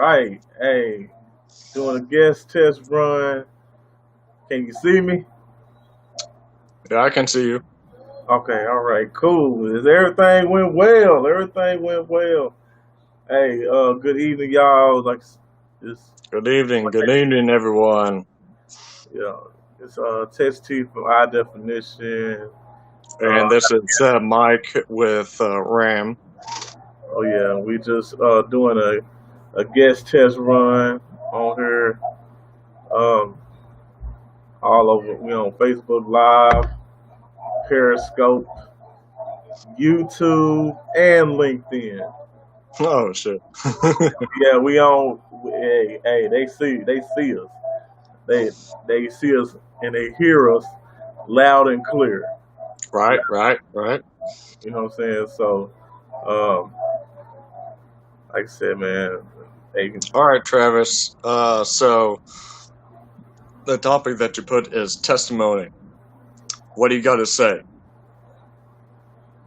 Right. Hey, doing a guest test run. Can you see me? Yeah, I can see you. Okay, all right, cool. Is everything went well? Everything went well. Hey, good evening, y'all. Like it's Good evening, everyone. you know, it's test T for high definition. Uh And this is Mike with Ram. oh yeah, we just doing a guest test run on here. Um all over we on Facebook Live, Periscope, YouTube, and LinkedIn. Oh shit! Yeah, we on. Hey, they see us. They they see us and they hear us loud and clear. Right, right, right. You know what I'm saying? So, um, like I said, man, they, All right, Travis. So the topic that you put is testimony. What do you got to say?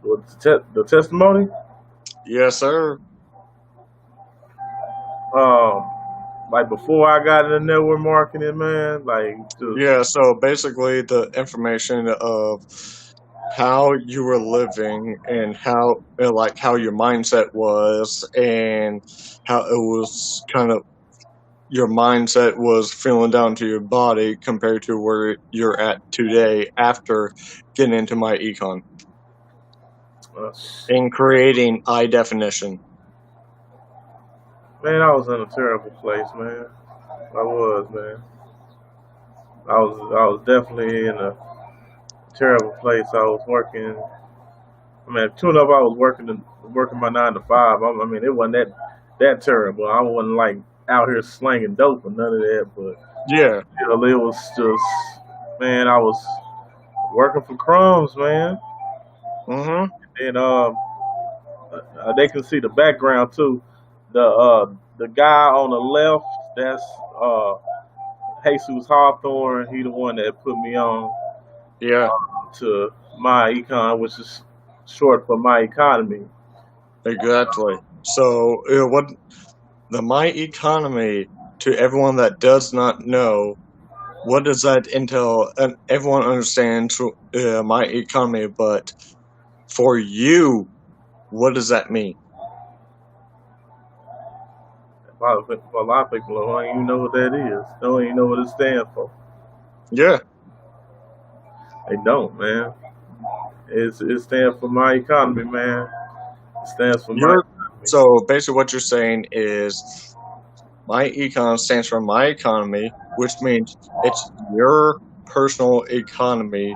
with the testimony. Yes, sir. Um, like before I got into network marketing, man, like just Yeah. So basically, the information of how you were living and how like how your mindset was and how it was kind of your mindset was feeling down to your body compared to where you're at today after getting into my econ uh, and creating high definition. man, I was in a terrible place, man. I was, man. I was definitely in a terrible place. I was working. I mean, true enough, I was working my 9 to 5. I mean, it wasn't that terrible. I wasn't like out here slanging dope or none of that, but Yeah. it was just, man, I was working for crumbs, man. Mm-hmm. And they can see the background too. The guy on the left, that's uh Jesus Hawthorne. He the one that put me on Yeah, to my econ, which is short for my economy. exactly. So what the my economy, to everyone that does not know, what does that entail? And everyone understands my economy, but for you, what does that mean? A lot of people don't even know what that is. They don't even know what it stands for. Yeah, They don't, man. It stands for my economy, man. It stands for my you're economy. so basically what you're saying is my econ stands for my economy, which means it's your personal economy,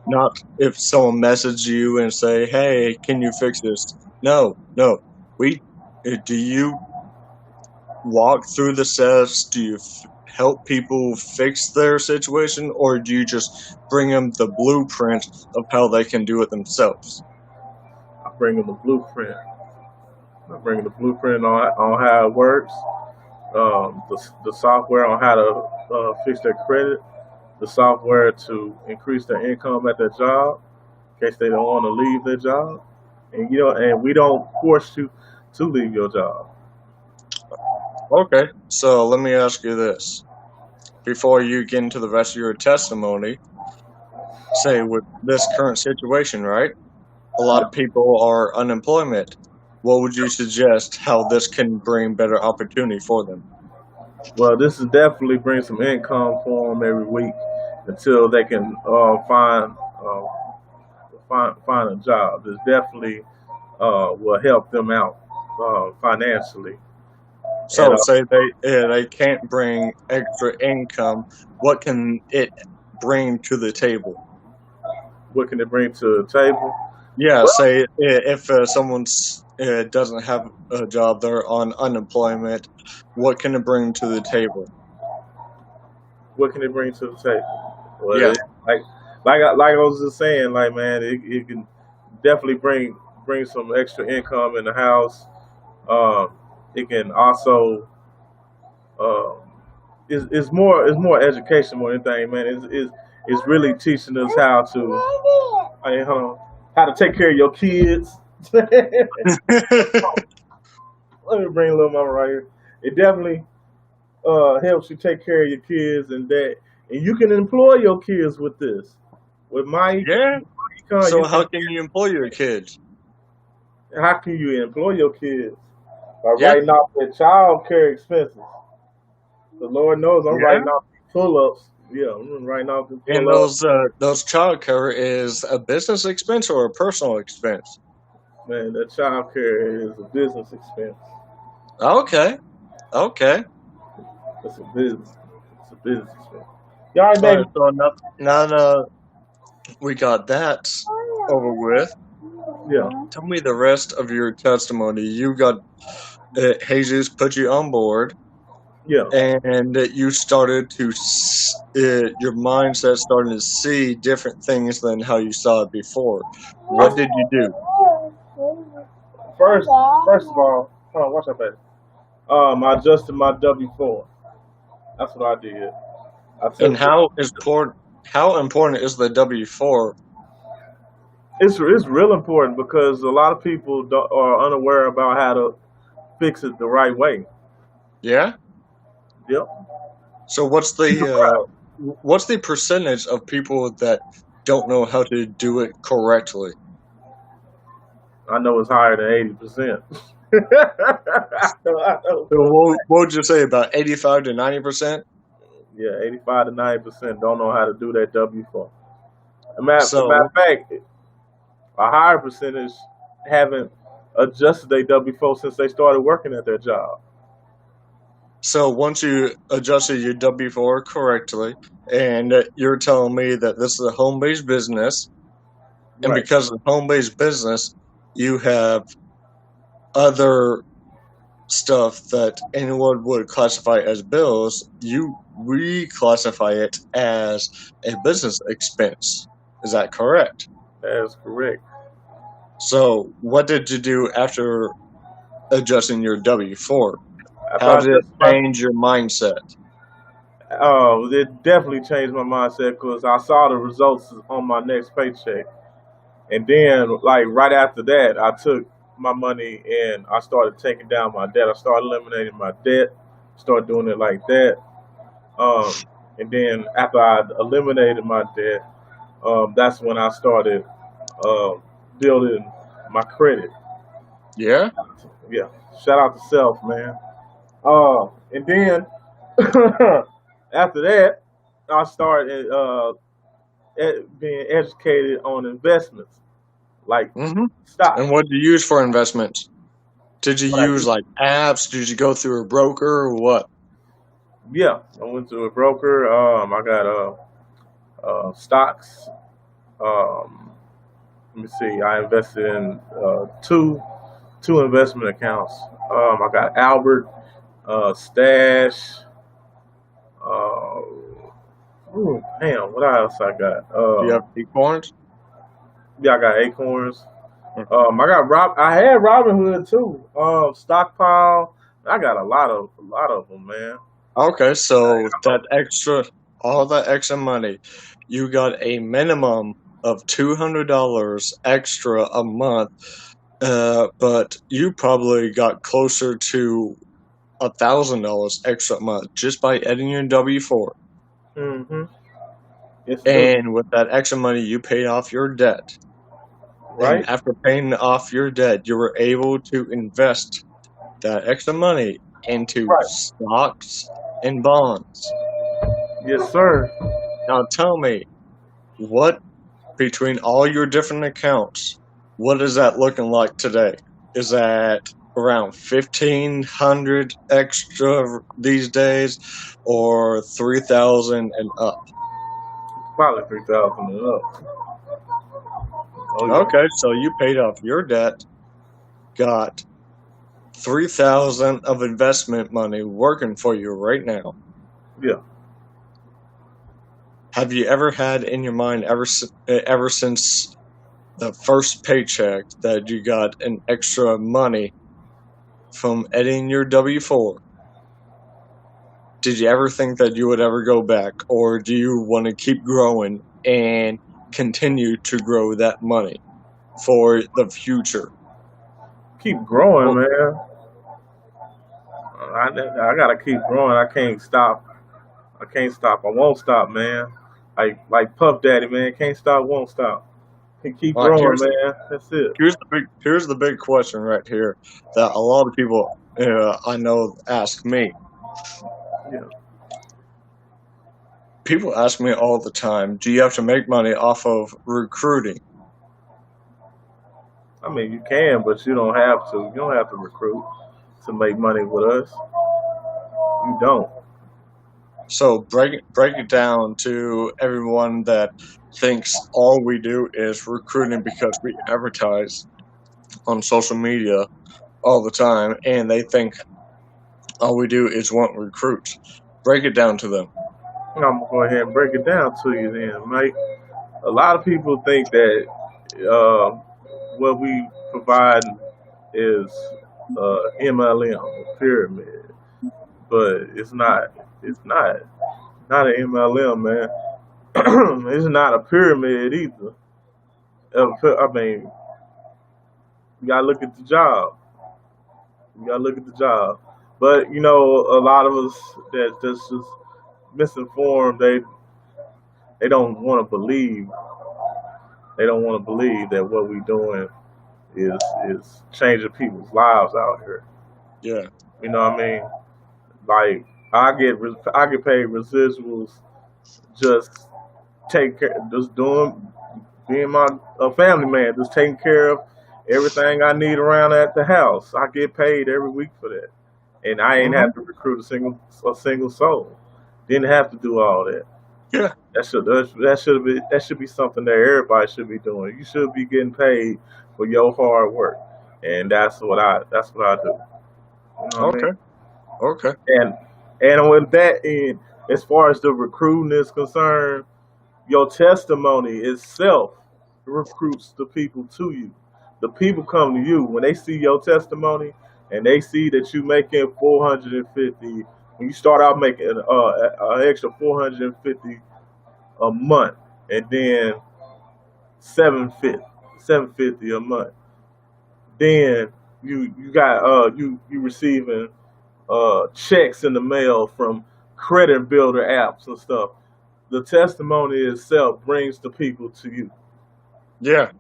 not if someone messages you and say, "Hey, can you fix this?" No, no. We do you walk through the steps? Do you help people fix their situation, or do you just bring them the blueprint of how they can do it themselves? I bring them the blueprint. I bring them the blueprint on how it works. The software on how to fix their credit. The software to increase their income at their job in case they don't want to leave their job. And and we don't force you to leave your job. Okay, so let me ask you this before you get into the rest of your testimony. Say with this current situation, right? A lot of people are unemployment. What would you suggest how this can bring better opportunity for them? Well, this is definitely bring some income for them every week until they can find a job. This definitely will help them out financially. And So say they can't bring extra income. What can it bring to the table? what can it bring to the table? Yeah, Well, say if someone's doesn't have a job, they're on unemployment. What can it bring to the table? what can it bring to the table? Well, Yeah. like like I was just saying, like man, it can definitely bring some extra income in the house. Um, it can also uh, it's more education more than anything, man. It's really teaching us how to hey, hold on, how to take care of your kids. Let me bring little mama right here. It definitely helps you take care of your kids and that, and you can employ your kids with this. With my Yeah. econ, you So can. how can you employ your kids? How can you employ your kids by Yeah. writing off their child care expenses? The Lord knows I'm Yeah. writing off pull ups. Yeah, I'm writing off the And pull ups. those childcare is a business expense or a personal expense? Man, that child care is a business expense. Okay. Okay. It's a business. It's a business expense. You all right, All right. baby? So now we got that over with. Yeah, Tell me the rest of your testimony. You got Jesus put you on board, yeah. and that you started to your mindset started to see different things than how you saw it before. What did you do? First, first of all, hold on, watch that, baby. I adjusted my W-4. That's what I did. I And took. how important is the W-4? It's real important because a lot of people are unaware about how to fix it the right way. Yeah. Yep. So what's the percentage of people that don't know how to do it correctly? I know it's higher than 80%. I know. So what would you say, about 85 to 90%? Yeah, 85 to 90% don't know how to do that W-4. Matter So of fact, a higher percentage haven't adjusted their W-4 since they started working at their job. so once you adjusted your W-4 correctly, and you're telling me that this is a home-based business, and Right. because of home-based business, you have other stuff that anyone would classify as bills, you reclassify it as a business expense. Is that correct? That's correct. So, what did you do after adjusting your W-4? After How I did it adjusted my, change your mindset? it definitely changed my mindset because I saw the results on my next paycheck. And then, like right after that, I took my money and I started taking down my debt. I started eliminating my debt. Started doing it like that. And then after I eliminated my debt, that's when I started uh, building my credit. Yeah? Yeah, shout out to self, man. And then after that, I started being educated on investments, like Mm-hmm. And stocks. what did you use for investments? Did you What I use do? like apps? Did you go through a broker or what? Yeah, I went to a broker. I got stocks. Um, let me see. I invested in two investment accounts. I got Albert, Stash. Uh, damn, what else I got? Do you have Acorns? Yeah, I got Acorns. I got I had Robinhood too. Stockpile. I got a lot of them, man. Okay, so all that extra money, you got a minimum of $200 extra a month, but you probably got closer to $1,000 extra a month just by adding your W-4. Mm-hmm. Yes, sir. And with that extra money, you paid off your debt. And Right. after paying off your debt, you were able to invest that extra money into Right. stocks and bonds. Yes, sir. Now tell me, what between all your different accounts, what is that looking like today? Is that around 1,500 extra these days, or 3,000 and up? Probably 3,000 and up. Oh yeah. Okay, so you paid off your debt, got 3,000 of investment money working for you right now. Yeah. Have you ever had in your mind ever since the first paycheck that you got an extra money from editing your W-4? Did you ever think that you would ever go back, or do you want to keep growing and continue to grow that money for the future? Keep growing, Well, man. I gotta keep growing. I can't stop. I can't stop. I won't stop, man. Like Puff Daddy, man. Can't stop, won't stop. Can keep All right, growing, man. That's it. here's the big question right here that a lot of people I know ask me. Yeah. People ask me all the time, do you have to make money off of recruiting? I mean, you can, but you don't have to. You don't have to recruit to make money with us. You don't. So break it down to everyone that thinks all we do is recruiting because we advertise on social media all the time, and they think all we do is want recruits. Break it down to them. I'm gonna go ahead and break it down to you, then, Mike. A lot of people think that uh, what we provide is MLM, pyramid, but it's not. It's not an MLM, man. It's not a pyramid either. I mean, you gotta look at the job. You gotta look at the job. But you know, a lot of us that's just misinformed. They don't want to believe. They don't want to believe that what we doing is changing people's lives out here. Yeah. You know what I mean? Like I get paid residuals just take care, just doing being my a family man, just taking care of everything I need around at the house. I get paid every week for that, and I ain't Hmm. have to recruit a single soul. Didn't have to do all that. Yeah. That should be something that everybody should be doing. You should be getting paid for your hard work, and that's what I do. You know what I mean? Okay. Okay. And and with that end, as far as the recruiting is concerned, your testimony itself recruits the people to you. The people come to you when they see your testimony and they see that you making 450. When you start out making an extra 450 a month, and then 750, 750 a month. Then you got you receiving checks in the mail from credit builder apps and stuff. The testimony itself brings the people to you, Yeah.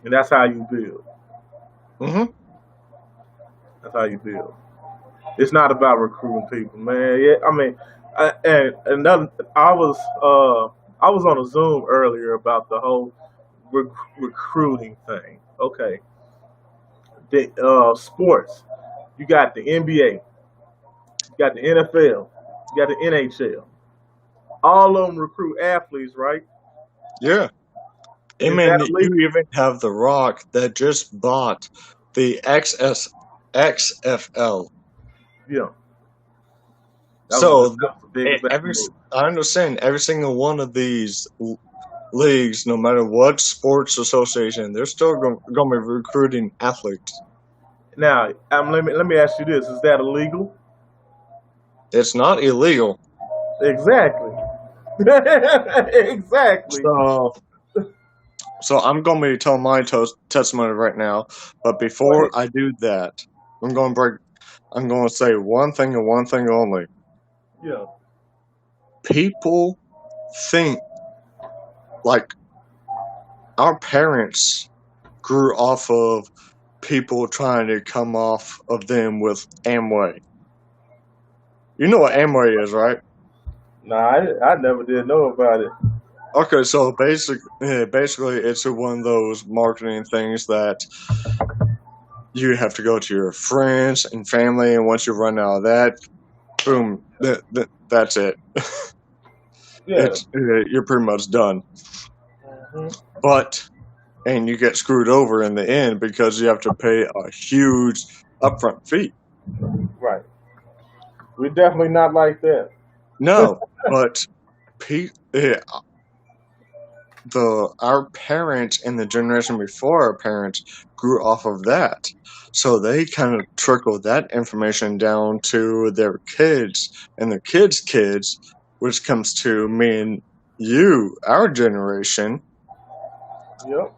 and that's how you build. Hmm. That's how you build. It's not about recruiting people, man. Yeah, I mean, and another, I was on a Zoom earlier about the whole recruiting thing. Okay, the sports. You got the NBA, you got the NFL, you got the NHL. All of them recruit athletes, right? Yeah. I Is mean, that you illegal? even have The Rock that just bought the XFL. Yeah, So that was the biggest every move. I understand every single one of these leagues, no matter what sports association, they're still going to be recruiting athletes. Now, let me ask you this: is that illegal? It's not illegal. Exactly. Exactly. So, I'm going to be telling my testimony right now. But Go ahead. before I do that, I'm going to break. I'm going to say one thing and one thing only. Yeah. People think like our parents grew off of people trying to come off of them with Amway. You know what Amway is, right? Nah, I never did know about it. Okay, so basically, it's one of those marketing things that you have to go to your friends and family, and once you run out of that, boom, that's it. Yeah. It's you're pretty much done. Hmm. But and you get screwed over in the end because you have to pay a huge upfront fee. Right. We definitely not like that. No, but pe- eh, our parents and the generation before our parents grew off of that. So they kind of trickled that information down to their kids and their kids' kids, which comes to me and you, our generation. Yep.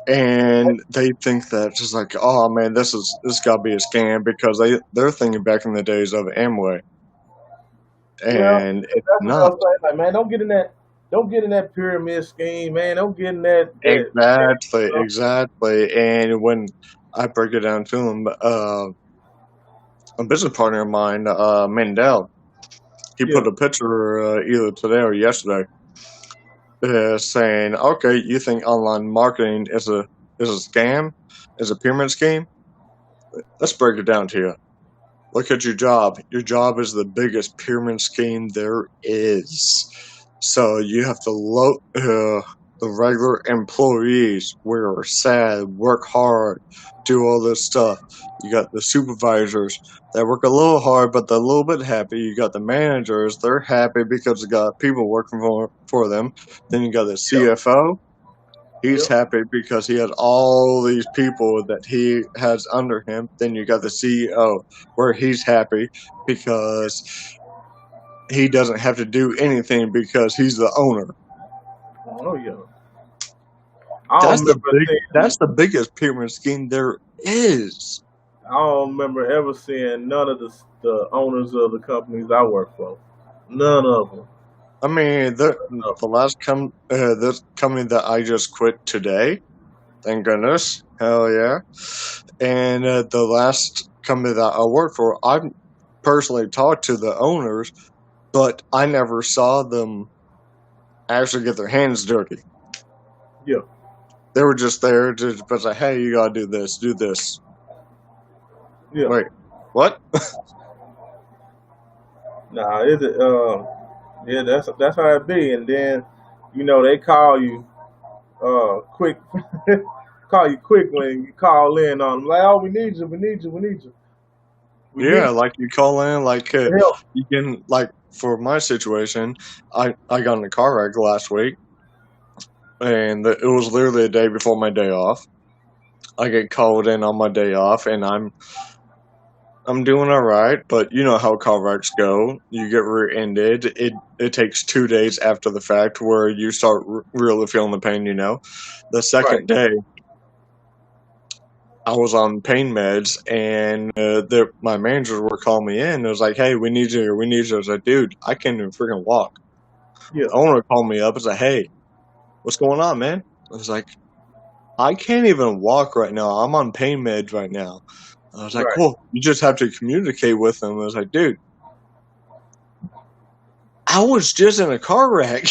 and they think that just like, oh man, this got to be a scam because they're thinking back in the days of Amway, Well, and it's that's what I not. was saying. Like, man, don't get in that pyramid scheme, man. Don't get in that. Exactly, exactly. And when I break it down to them, a business partner of mine, Mandel, he Yeah, put a picture either today or yesterday, saying, "Okay, you think online marketing is a scam, is a pyramid scheme? Let's break it down to you. Look at your job. Your job is the biggest pyramid scheme there is. So you have to the regular employees where sad, work hard, do all this stuff. You got the supervisors that work a little hard, but they're a little bit happy. You got the managers, they're happy because they got people working for them. Then you got the yeah, CFO. He's yeah. happy because he has all these people that he has under him. Then you got the CEO, where he's happy because he doesn't have to do anything because he's the owner. Oh yeah. I don't remember seeing. That's the biggest pyramid scheme there is. I don't remember ever seeing none of the owners of the companies I work for. None of them. I mean, No. the last this company that I just quit today, thank goodness, hell yeah. And the last company that I worked for, I've personally talked to the owners, but I never saw them actually get their hands dirty. Yeah. They were just there to but say, "Hey, you gotta do this, do this." Yeah. Wait, what? Nah, is it? Yeah, that's how it be. And then, they call you quick, call you quick when you call in on them. Like, oh, we need you, we need you, we need you, we Yeah, need like you call in, like your help. you can, like for my situation, I got in a car wreck last week, and it was literally a day before my day off. I get called in on my day off, and I'm doing all right, but you know how car wrecks go. You get rear-ended. It takes 2 days after the fact where you start really feeling the pain. The Right. second day I was on pain meds, and my managers were calling me in. It was like, "Hey, we need you here. We need you." I was like, "Dude, I can't even freaking walk." Yeah. The owner called me up and said, "Hey, what's going on, man?" I was like, "I can't even walk right now. I'm on pain meds right now." I was like, Right. "Cool. You just have to communicate with them." I was like, "Dude, I was just in a car wreck."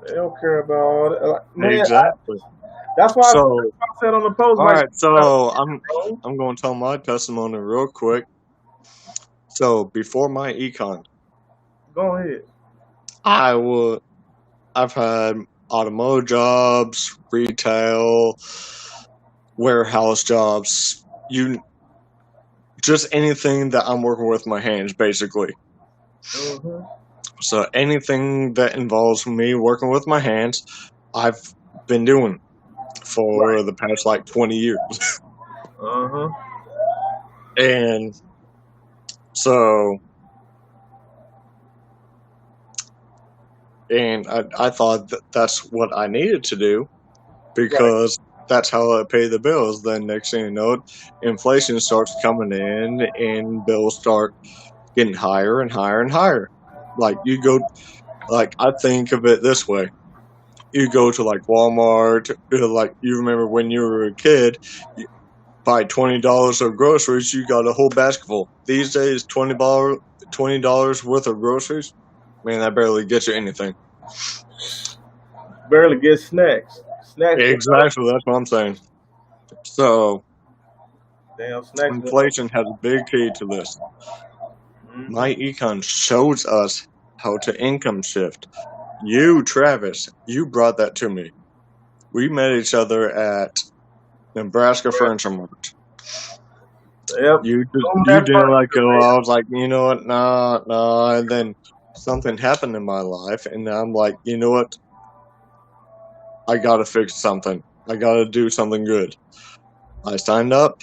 They don't care about all that. Like, man, Exactly. that's why So, I said on the post, all like, right. not So wrong. I'm going to tell my testimony real quick. So before my econ, Go ahead. I would I've had automotive jobs, retail, warehouse jobs, just anything that I'm working with my hands, basically. Mm-hmm. So anything that involves me working with my hands, I've been doing Right. for the past like 20 years. Uh-huh. And so, and I thought that that's what I needed to do Right. because that's how I pay the bills. Then next thing you know, inflation starts coming in and bills start getting higher and higher and higher. Like like I think of it this way. You go to like Walmart, like you remember when you were a kid, you buy $20 of groceries, you got a whole basket full. These days, $20 worth of groceries, man, that barely gets you anything. Barely get snacks. Snacks went up. Exactly, that's what I'm saying. So Damn, snacks went up. inflation has a big key to this. Mm-hmm. My econ shows us how to income shift. You, Travis, you brought that to me. We met each other at Nebraska Furniture Mart. Yep. Boom You that didn't let furniture, go. man. I was like, you know what? Nah, nah. And then something happened in my life, and I'm like, you know what? I gotta fix something. I gotta do something good. I signed up.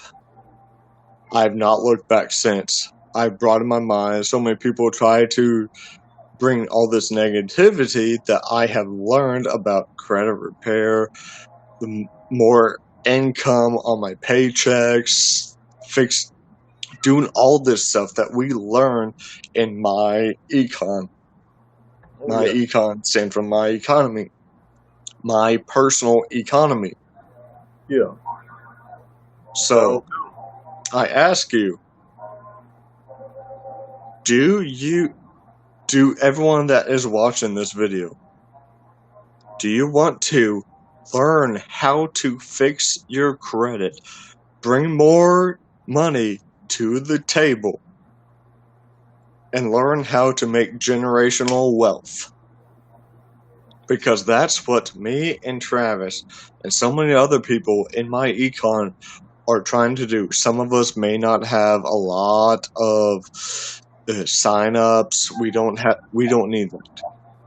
I've not looked back since. I brought in my mind. So many people try to bring all this negativity that I have learned about credit repair, the more income on my paychecks, doing all this stuff that we learn in my econ. Oh, My yeah. econ stands for my economy, my personal economy. Yeah. So I ask you, do everyone that is watching this video, do you want to learn how to fix your credit, bring more money to the table, and learn how to make generational wealth? Because that's what me and Travis and so many other people in my econ are trying to do. Some of us may not have a lot of signups. We don't need that.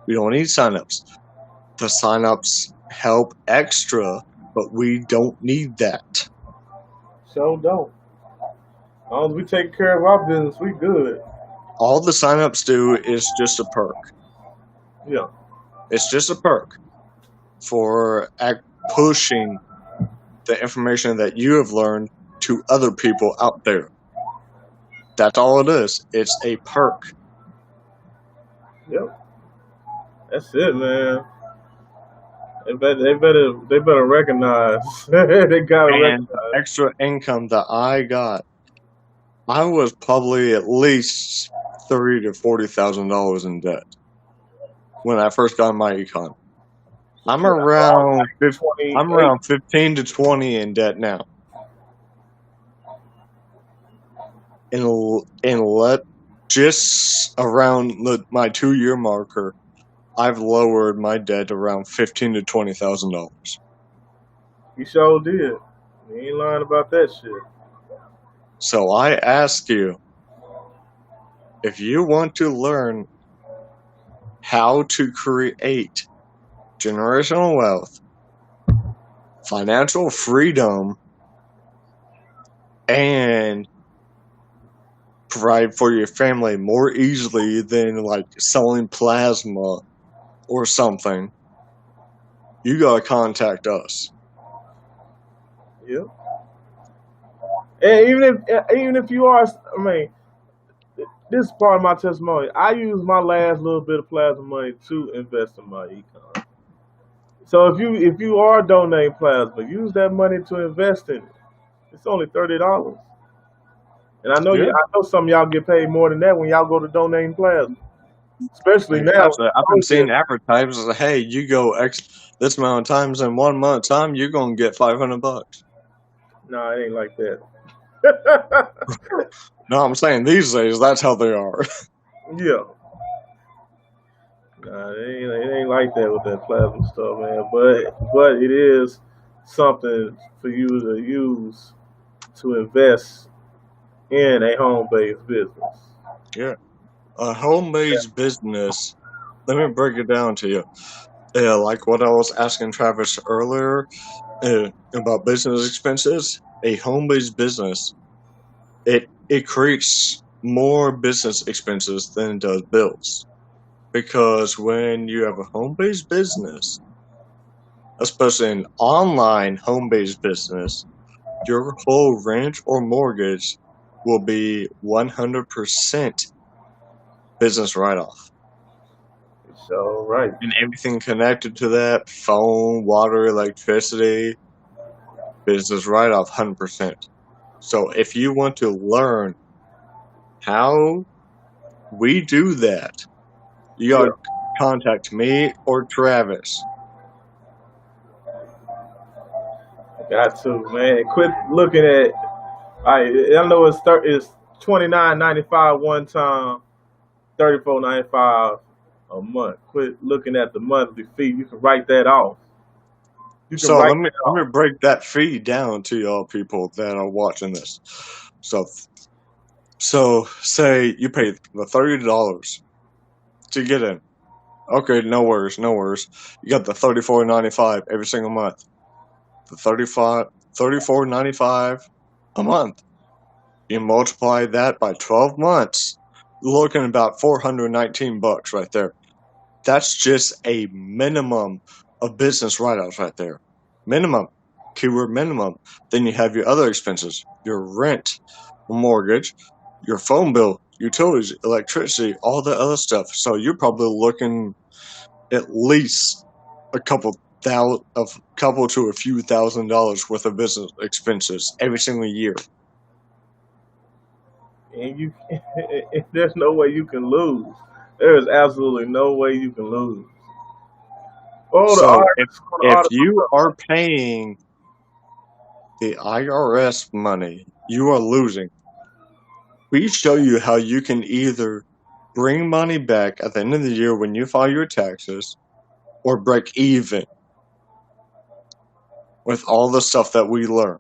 We don't need signups. The signups help extra, but we don't need that. So don't. As long as we take care of our business, we good. All the signups do is just a perk. Yeah. It's just a perk for pushing the information that you have learned to other people out there. That's all it is. It's a perk. Yep. That's it, man. They better recognize. They gotta And the recognize. extra income that I got, I was probably at least $30,000 to $40,000 in debt when I first got my econ. I'm around 15 to 20 in debt now. Just around my 2-year marker, I've lowered my debt around $15,000 to $20,000. You sure did. You ain't lying about that shit. So I ask you, if you want to learn how to create generational wealth, financial freedom, and provide for your family more easily than like selling plasma or something, you gotta contact us. Yep. And even if you are, I mean, this is part of my testimony. I use my last little bit of plasma money to invest in my econ. So if you are donating plasma, use that money to invest in it. It's only $30. And I know Yeah. I know some of y'all get paid more than that when y'all go to donating plasma. Especially now. I've been seeing advertisements, hey, you go this amount of times in 1 month time, you're gonna get $500. No, it ain't like that. No, I'm saying these days that's how they are. Yeah. Nah, it ain't like that with that plasma stuff, man. But it is something for you to use to invest in a home based business. Yeah. A home-based business, let me break it down to you. Like what I was asking Travis earlier about business expenses, a home-based business, it creates more business expenses than it does bills. Because when you have a home-based business, especially an online home-based business, your whole rent or mortgage will be 100% business write-off. So right. And everything connected to that, phone, water, electricity, business write-off 100%. So if you want to learn how we do that, you gotta contact me or Travis. Got to, man. Quit looking at. I know it's $29.95 one time, $34.95 a month. Quit looking at the monthly fee. You can write that off. You can So write let that me off. break that fee down to y'all people that are watching this. So say you pay the $30 to get in. Okay, no worries, no worries. You got the $34.95 every single month. The $34.95 a month. You multiply that by 12 months, you're looking at about $419 right there. That's just a minimum of business write-offs right there. minimum, keyword minimum. Then you have your other expenses, your rent, mortgage, your phone bill, utilities, electricity, all the other stuff. So you're probably looking at least a couple to a few $1,000s worth of business expenses every single year. And you, there's no way you can lose. There is absolutely no way you can lose. Oh, the So IRS is going to if audit my you stuff. are paying the IRS money, you are losing. We show you how you can either bring money back at the end of the year when you file your taxes or break even with all the stuff that we learn.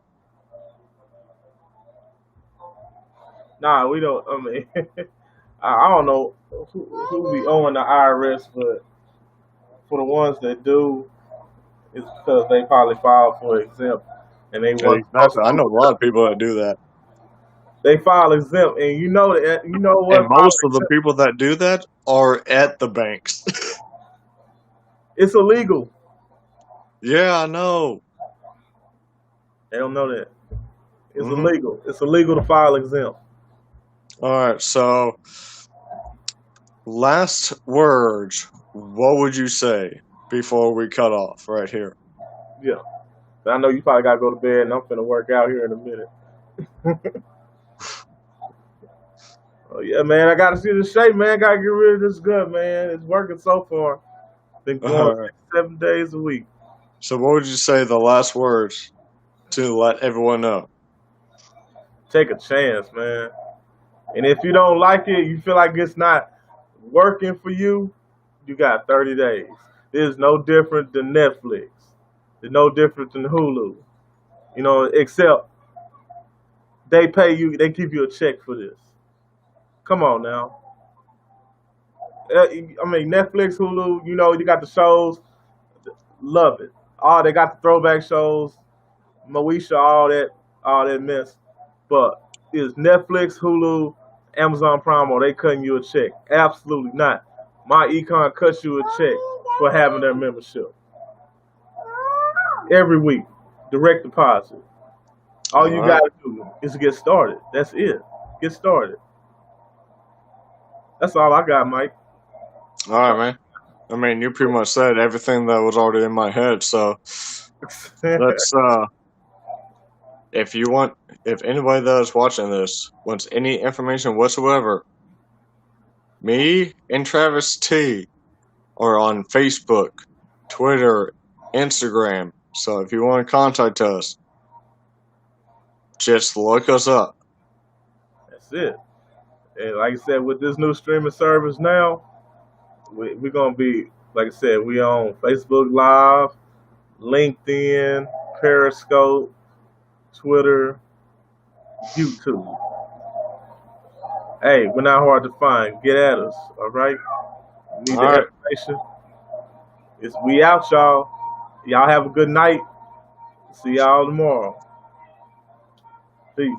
Nah, we don't. I mean, I don't know who be owing the IRS, but for the ones that do, it's because they probably filed for exempt and they weren't supposed Exactly. I to. know a lot of people that do that. They file exempt, and you know that. You know And what? File most of the exempt. people that do that are at the banks. It's illegal. Yeah, I know. They don't know that. It's Hmm. illegal. It's illegal to file exempt. All right, so last words. What would you say before we cut off right here? Yeah. I know you probably gotta go to bed, and I'm finna work out here in a minute. Oh yeah, man. I gotta see the shape, man. Gotta get rid of this gut, man. It's working so far. Been going All right. 6, 7 days a week. So, what would you say the last words to let everyone know? Take a chance, man. And if you don't like it, you feel like it's not working for you, you got 30 days. It's no different than Netflix. It's no different than Hulu. You know, except they pay you, they give you a check for this. Come on now. I mean, Netflix, Hulu, you know, you got the shows, love it. Oh, they got the throwback shows, Moesha, all that mess. But is Netflix, Hulu, Amazon Prime, or they cutting you a check? Absolutely not. My econ cuts you a check for having their membership every week, direct deposit. All All you right. gotta do is get started. That's it. Get started. That's all I got, Mike. All right, man. I mean, you pretty much said everything that was already in my head. So let's if anybody that is watching this wants any information whatsoever, me and Travis T are on Facebook, Twitter, Instagram. So if you want to contact us, just look us up. That's it. And like I said, with this new streaming service now, we're gonna be, like I said, we on Facebook Live, LinkedIn, Periscope, Twitter, YouTube. Hey, we're not hard to find. Get at us, all right? Need All the right. information? It's we out, y'all. Y'all have a good night. See y'all tomorrow. Peace.